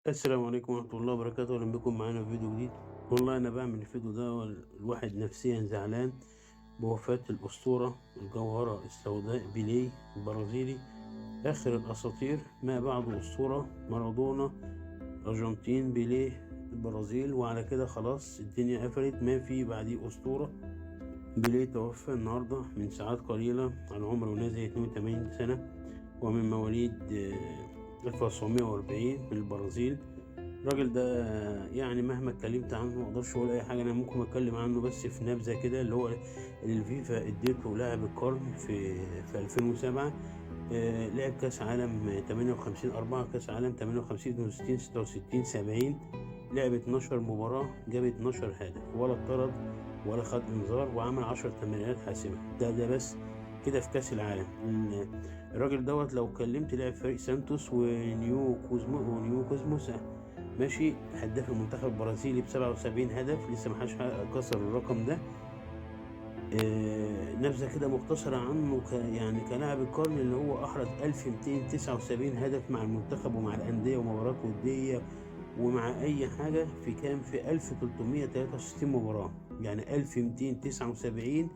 السلام عليكم ورحمة الله وبركاته، أهلا بكم معانا في فيديو جديد. والله أنا بعمل الفيديو ده الواحد نفسيا زعلان بوفاة الأسطورة الجوهرة السوداء بيليه البرازيلي، آخر الأساطير ما بعد أسطورة. مارادونا أرجنتين، بيليه البرازيل، وعلى كده خلاص الدنيا قفلت، ما في بعديه أسطورة. بيليه توفى النهاردة من ساعات قليلة على عمره نازل 82 سنة، ومن مواليد 1940 من البرازيل. الراجل ده يعني مهما اتكلمت عنه ما اقدرش اقول اي حاجه. انا ممكن اتكلم عنه بس في نبذه كده، اللي هو اللي الفيفا اديته لاعب القرن في 2007. لعب كاس عالم 58، 4 كاس عالم 58، 62، 66، 70. لعب 12 مباراه، جاب 12 هدف، ولا اتطرد ولا خد انذار، وعمل 10 تمريرات حاسمه. ده بس كده في كاس العالم. الراجل دوت لو اتكلمت لعب فريق سانتوس ونيو كوزموس. ماشي، هداف المنتخب البرازيلي ب77 هدف، لسه ما حدش كسر الرقم ده. نبذة كده مختصرة عنه يعني كلاعب القرن، اللي هو أحرز 1279 هدف مع المنتخب ومع الأندية ومباريات ودية ومع أي حاجة، في 1363 مباراة. يعني 1279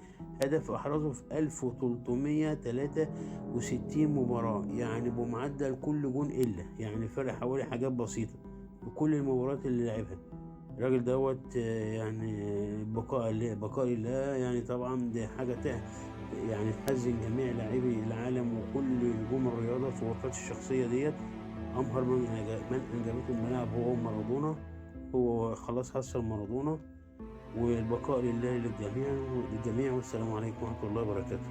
هدف أحرزه في 1363 مباراة، يعني بمعدل كل جون إلا، يعني فرق حوالي حاجات بسيطة في كل المباريات اللي لعبها. الراجل دوت يعني بقاء لله. يعني طبعا دي حاجة يعني تحزن جميع لاعبي العالم وكل نجوم الرياضة في وفاة الشخصية ديت. أمهر من أنجبته الملاعب هو مارادونا. هو خلاص حصل مارادونا، والبقاء لله للجميع. والسلام عليكم ورحمة الله وبركاته.